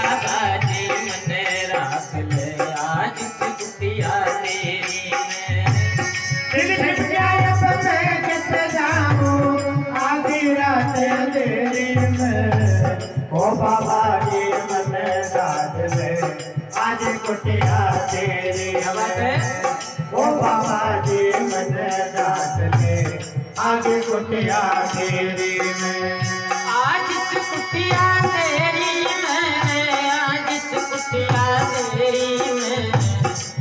बाबा जी मन डाट ले आज कुटिया तेरी में। ओ बाबा जी मन डाट ले आज कुटिया तेरी में। आज कुटिया तेरी में, आज कुटिया तेरी में।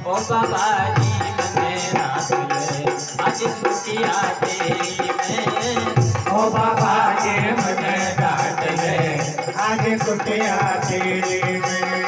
ओ बाबा जी मन डाट ले आज कुटिया तेरी में। ओ बाबा जी मन डाट ले आज कुटिया तेरी में।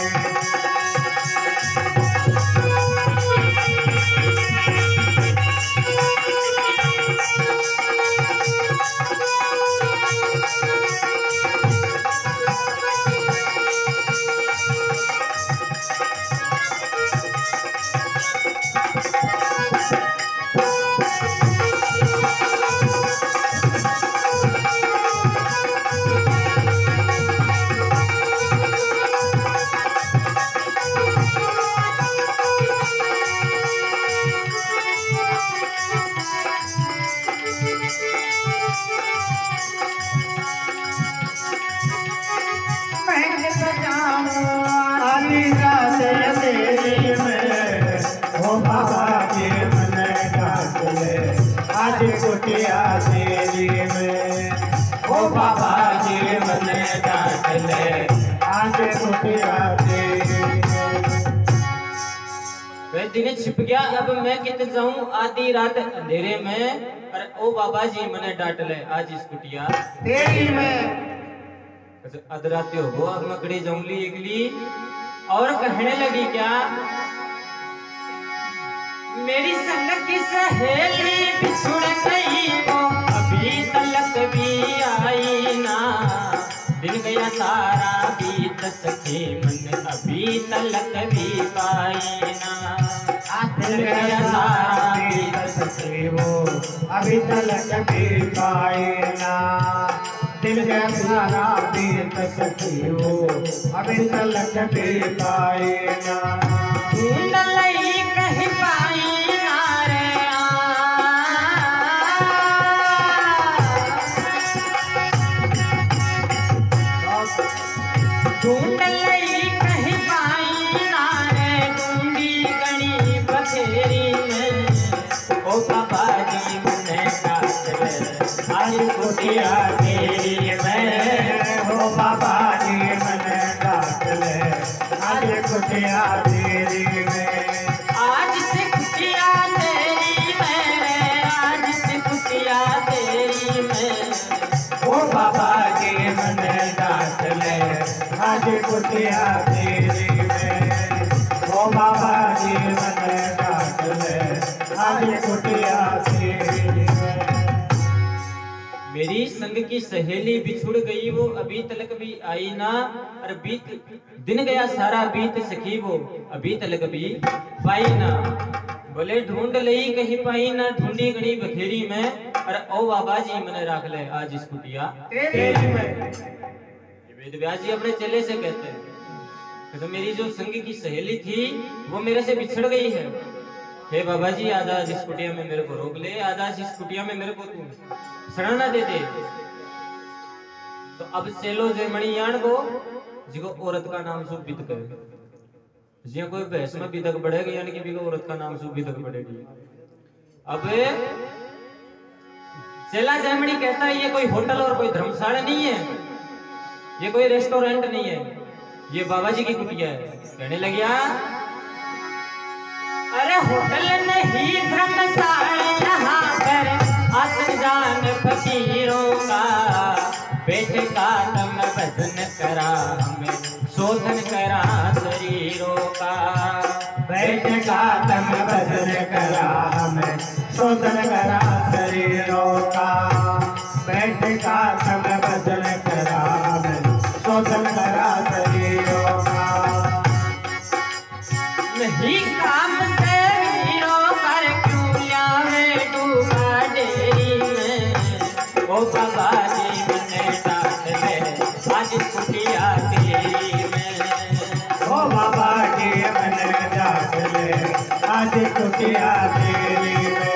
आज कुटिया तेरी में। ओ बाबा जी मन डाट ले आज कुटिया तेरी में। वह दिन छिप गया अब मैं कित जाऊं आधी रात अंधेरे में। अरे ओ बाबा जी मने डांट ले आज इस कुटिया तेरी में। अधराते हो अब मैं खड़ी जाऊंगी एकली और कहने लगी क्या मेरी संग की सहेली बिछुड़ गई वो अभी तलक भी आई ना। दिन गया सारा बीत सखी मन अभी तलक भी पाई ना। दिन गया सारा बीत सखी वो अभी तलक भी पाई ना। दिन गया सारा बीत सखी वो अभी तलक भी पाई ना। ढूंढ लई कहीं पाई ना रे ढूंढ लई कहीं पाई ना रे। ढूंढी गणी बखेरी में। ओ बाबा जी मने डाट ले आज कुटिया तेरी में। ओ बाबा जी मन डाट ले आज कुटिया तेरी में। आज से कुटिया तेरी में, आज से कुटिया तेरी में। ओ बाबा जी मन डाट ले आज कुटिया तेरी में। ओ बाबा जी मन डाट ले आज कुटिया तेरी में। मेरी संग की सहेली बिछुड़ गई वो अभी तलक भी आई ना। और बीत दिन गया सारा बीत सखी वो अभी तलक भी पाई ना। बोले ढूंढ लई कहीं पाई ना। ढूंढी गणी बखेरी में। और ओ बाबा जी मने राख ले आज इस कुटिया तेरी में। वेद व्यास जी अपने चेले से कहते हैं तो मेरी जो संग की सहेली थी वो मेरे से बिछड़ गई है। हे बाबा जी आज इस कुटिया में मेरे को रोक ले। आज इस कुटिया में मेरे को तू शरण ना दे दे। तो अब चेलो जयमणि यान को जिको औरत का नाम सु बिद करे जिया कोई भैंस में बिदक बढ़ेगा यानी कि बिको औरत का नाम सु बिदक बढ़ेगी। अब चेला जयमणि कहता है ये कोई होटल और कोई धर्मशाला नहीं है, ये कोई रेस्टोरेंट नहीं है, ये बाबा जी की कुटिया है। कहने लगिया अरे होटल नहीं धर्मशाला यहाँ पर आसन जान फकीरों का। बैठ का तम भजन करा हमें शोधन करा शरीरों का। बैठ का तम भजन करा हमें शोधन करा शरीरों का। बैठ का तम भजन करा हमें शोधन करा शरीरों का। नहीं काम से वीरों पर क्यों लावे डूबा डेरी में। ओ बाबा जी मने डाट ले आज कुटिया तेरी में। ओ बाबा जी मन डाट ले आज कुटिया तेरी में।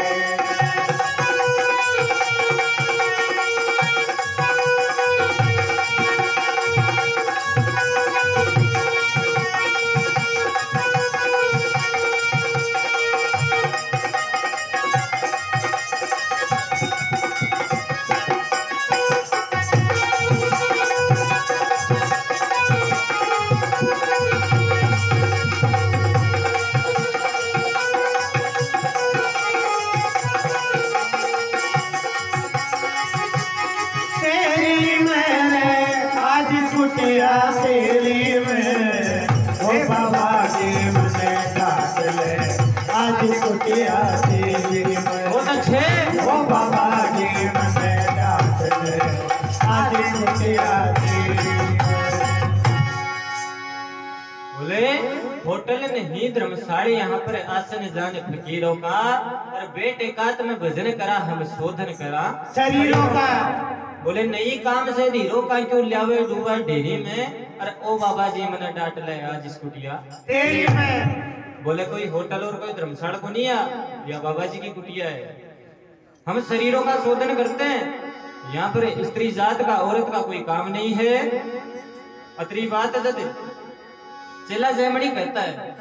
कुटिया तेरी में ओ बाबा जी मने डाट ले आज कुटिया तेरी में। बहुत अच्छे। ओ बाबा जी मने डाट ले आज कुटिया तेरी में। बोले होटल नहीं धर्मशाली यहाँ पर आसन जान फकीरों का और बेटे का तो मैं भजन करा हम शोधन करा शरीरों का। बोले नई काम से धीरो का क्यों ल्यावे डूबा डेरी में। अरे ओ बाबा जी मैंने डांट ले आज इस कुटिया तेरी में। बोले कोई होटल और कोई धर्मशाला को नहीं है, या बाबा जी की कुटिया है। हम शरीरों का शोधन करते हैं, यहाँ पर स्त्री जात का औरत का कोई काम नहीं है। अतरी बात है जद चेला जयमणि कहता है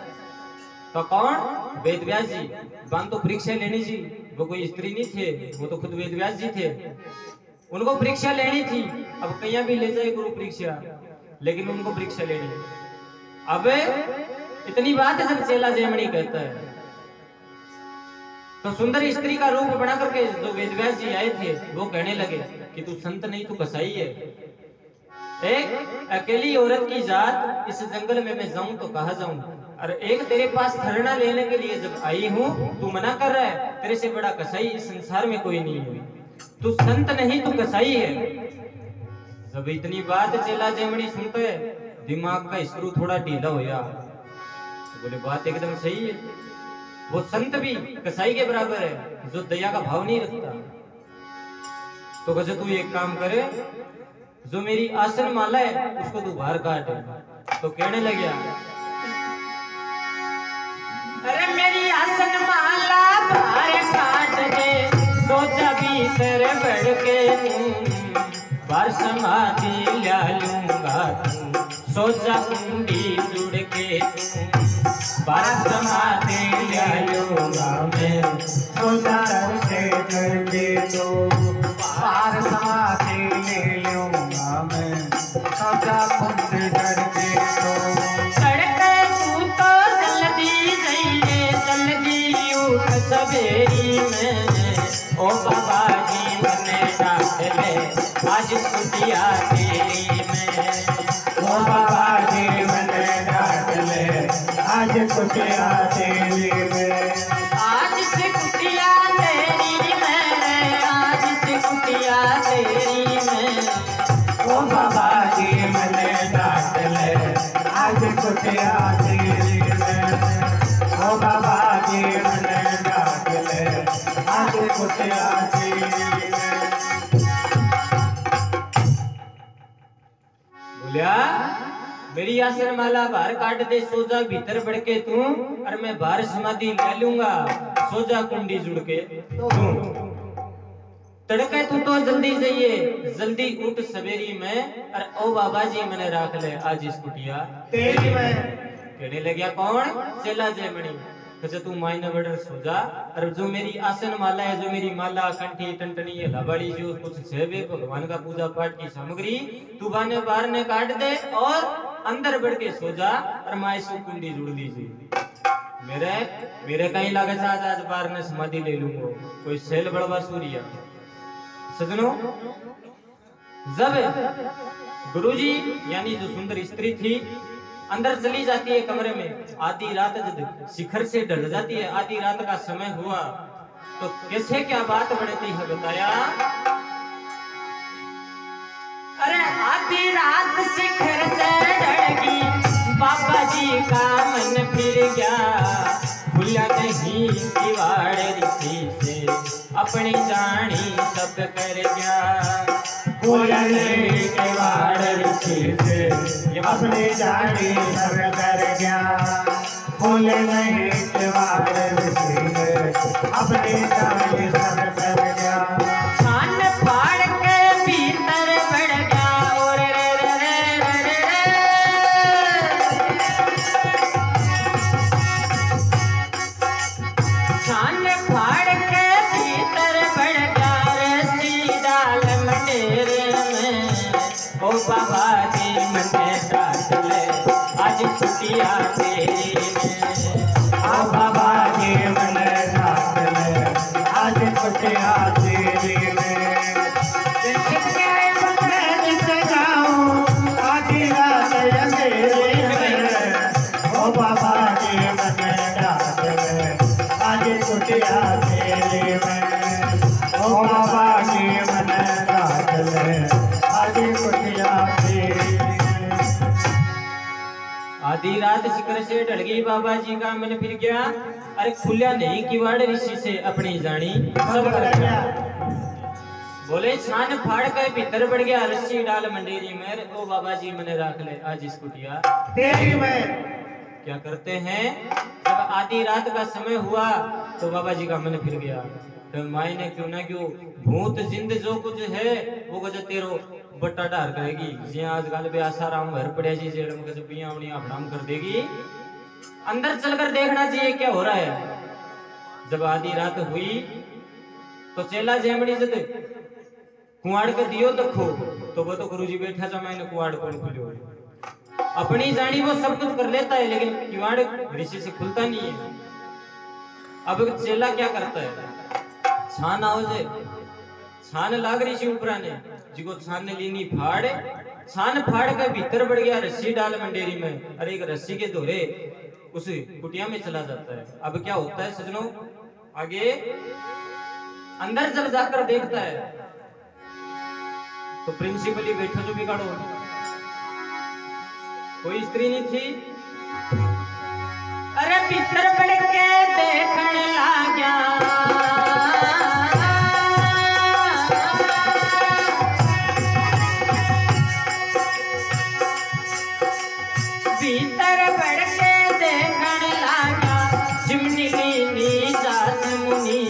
तो कौन वेद व्यास जी बांग तो परीक्षा लेनी जी। वो कोई स्त्री नहीं थे, वो तो खुद वेद व्यास जी थे। उनको परीक्षा लेनी थी। अब कहीं भी ले जाए गुरु परीक्षा, लेकिन उनको परीक्षा लेनी। अब इतनी बात है जब चेला जयमणि कहता है तो सुंदर स्त्री का रूप बना करके जो वेदव्यास जी आए थे वो कहने लगे कि तू संत नहीं तू कसाई है। एक अकेली औरत की जात इस जंगल में मैं जाऊं तो कहा जाऊं, और एक तेरे पास धरना लेने के लिए जब आई हूं तू मना कर रहा है। तेरे से बड़ा कसाई इस संसार में कोई नहीं है। तू संत नहीं तू कसाई है। जब इतनी बात चेला जयमणि सुनते दिमाग का स्क्रू थोड़ा ढीला होया। तो बोले बात एकदम सही है। वो संत भी कसाई के बराबर है जो दया का भाव नहीं रखता। तो कहे तू एक काम करे, जो मेरी आसन माला है उसको तू बाहर काट। तो कहने लग गया अरे मेरी आसन माला बाहर काट दे, सोचा भीतर बढ़ के बार समाधि ला लूंगा तू, सोचा कुंडी जुड़ के बार समाधि ला लूंगा मैं, सोचा करके तो बार समाधि ले लूंगा मैं, सोचा कुंडी करके तो सड़के तू तो जल्दी जाइए जल्दी उठ सवेरी में। ओ बाबा जी मने डांट ले आज कुटिया तेरी में। ओ बाबा जी मने डांट ले आज कुटिया तेरी में। आज से कुटिया तेरी में, आज से कुटिया तेरी में। ओ बाबा जी मने डांट ले आज कुटिया तेरी में। ओ बाबा जी मने डांट ले आज कुटिया तेरी में। बोलिया मेरी आसन माला बाहर काट दे, सोजा भीतर बढ़ के तू, और मैं बाहर समाधि ले लूंगा, सोजा कुंडी जुड़ के तू। तड़के तू तो जल्दी जाइए जल्दी उठ सवेरी में, और ओ बाबा जी मैंने राख ले आज इस कुटिया तेरी में। कहने लग कौन चेला जयमणि। कहे तू मायने बड़े सोजा, और जो मेरी आसन माला है, जो मेरी माला कंठी टंटनी है लाबाड़ी जो कुछ सेवे भगवान का पूजा पाठ की सामग्री तू बाने बाहर ने काट दे और अंदर बढ़ के सो जा, और माई सु कुंडी जुड़ दीजिए। मेरे कहीं लागत आज बाहर ने समाधि ले लूंगा, कोई सेल बड़वा सूर्या। सजनों जब गुरुजी यानी जो सुंदर स्त्री थी अंदर चली जाती है कमरे में, आधी रात जब शिखर से ढल जाती है, आधी रात का समय हुआ तो कैसे क्या बात बढ़ती है बताया। अरे आधी रात शिखर से ढलगी, बाबा जी का मन फिर गया, खुला नहीं किवाड़ ऋषि से अपनी जानी सब कर गया, खुला नहीं किवाड़ ऋषि से अपनी जानी सब कर गया खोले नहीं किवाड़ ऋषि ने अपनी जानी सब कर गया छान फाड़ के भीतर बढ़ गया और रे रे रे रे रे छान फाड़ के भीतर बढ़ गया रस्सी डाल मंडेरे में ओ बाबा जी मने डाल ले आज छुट्टियां तेरी में आ बाबा जी मन डाल ले आज छुट्टियां तेरी में जिसके बंदे जिस जाऊं आधी रात अंधेरे में ओ बाबा जी मन डाल ले आज छुट्टियां तेरी में ओ बाबा जी मन डाल ले आज छुट्टियां तेरी में आधी रात शिखर से ढल गई बाबा जी का मन फिर गया अरे खुलिया नहीं किवाड़ ऋषि से अपनी जानी सब कर गया बोले छान फाड़ के भीतर बढ़ गया रस्सी डाल मंडेरी में ओ बाबा जी मने राख ले आज इस कुटिया तेरी में क्या करते हैं जब आधी रात का समय हुआ तो बाबा जी का मन फिर गया तो माई ने क्यों ना क्यों भूत जिंद जो कुछ है वो कुछ तेरो बट्टा डार करेगी जे आजकल भी आसाराम भर पड़े जी जेड़ में कुछ पिया उनी अपनाम कर देगी अंदर चलकर देखना चाहिए क्या हो रहा है जब आधी रात हुई तो चेला जेमड़ी जद कुआड़ के दियो देखो तो वो तो गुरुजी बैठा था मैंने कुआड़ कौन खुलो अपनी जानी वो सब कुछ कर लेता है लेकिन किवाड़ ऋषि से खुलता नहीं है अब चेला क्या करता है छान आओ जे छान लाग ऋषि ऊपरा ने जिको छान ने लीनी फाड़ छान फाड़ के भीतर बढ़ गया रस्सी डाल मंडेरी में अरे एक रस्सी के दोरे उस कुटिया में चला जाता है अब क्या होता है सजनों आगे अंदर जब जाकर देखता है तो प्रिंसिपल ही बैठा जो बिगाड़ो कोई स्त्री नहीं थी अरे भीतर बढ़ के देखने लगा भीतर बढ़ के देखने लगा चिमनी लीनी सास मुनी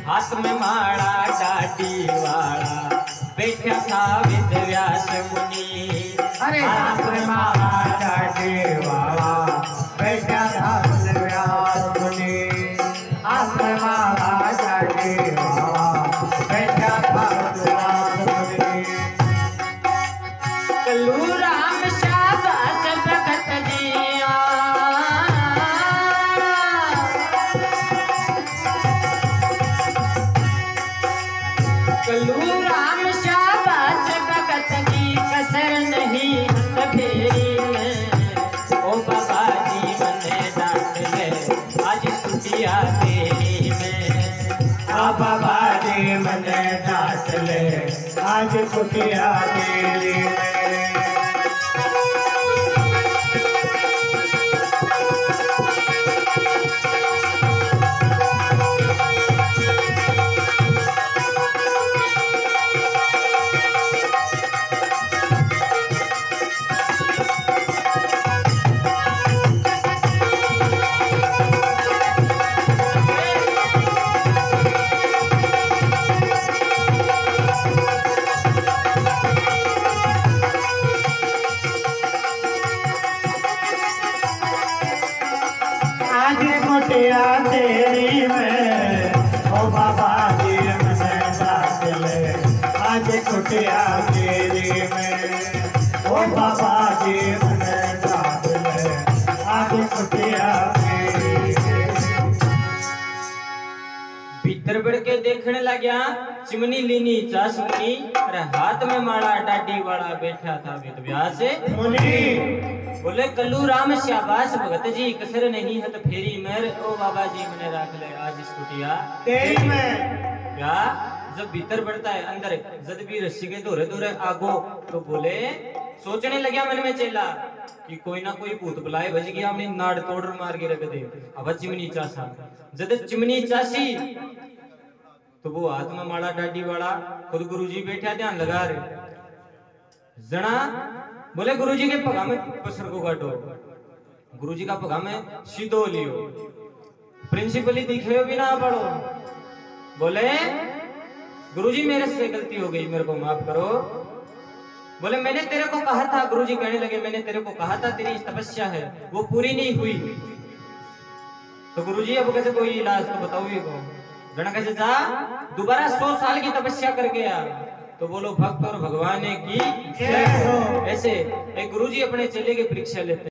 हाथ में माड़ा डाटी वाला बैठा था विद व्यास मुनि अरे हाथ में माला डाटे वाला बैठा था विद व्यास मुनि हाथ में माला डाटे वाला बैठा था विद व्यास मुनि कल्लू राम शाबाश भगत जिया कल्लू राम शाबाश भगत जी कसर नहीं हथ फेरी में ओ बाबा जी मने डांट ले आज छुट्टियां तेरी में आ बाबा जी मने डांट ले आज छुट्टियां तेरी में आज कुटिया तेरी में ओ बाबा जी मने डांट ले आज कुटिया तेरी में ओ बाबा जी मने डांट ले आज कुटिया तेरी में भीतर बढ़ के देखने लग्या चिमनी लीनी चास मुनी अरे हाथ में माड़ा डाडी वाला बैठा था वेद व्यास मुनि बोले कल्लू राम शाबाश भगत जी कसर नहीं हत फेरी मेर ओ बाबा जी मने राख ले आज इस कुटिया तेरी में क्या जब भीतर बढ़ता है अंदर जद भी रस्सी के दोरे दोरे आगो तो बोले सोचने लग्या मन में चेला कि कोई ना कोई भूत बुलाए बज गया अपनी नाड़ तोड़ मार के रख दे अब चिमनी चासा जद चिमनी चासी तो वो हाथ में माड़ा डाडी वाला खुद गुरुजी बैठा ध्यान लगा रहे जना बोले गुरुजी के पगा में पसर को काटो। गुरुजी का पगा में सीधो लियो। प्रिंसिपली दिखे भी ना पड़ो। बोले गुरुजी मेरे से गलती हो गई, मेरे को माफ करो। बोले मैंने तेरे को कहा था, गुरुजी कहने लगे मैंने तेरे को कहा था तेरी तपस्या है वो पूरी नहीं हुई। तो गुरुजी अब कैसे कोई इलाज तो बताओ ये को। जना कैसे जा दोबारा 100 साल की तपस्या करके आ। तो बोलो भक्त और भगवान की जय हो। ऐसे एक गुरुजी अपने चेले की परीक्षा लेते हैं।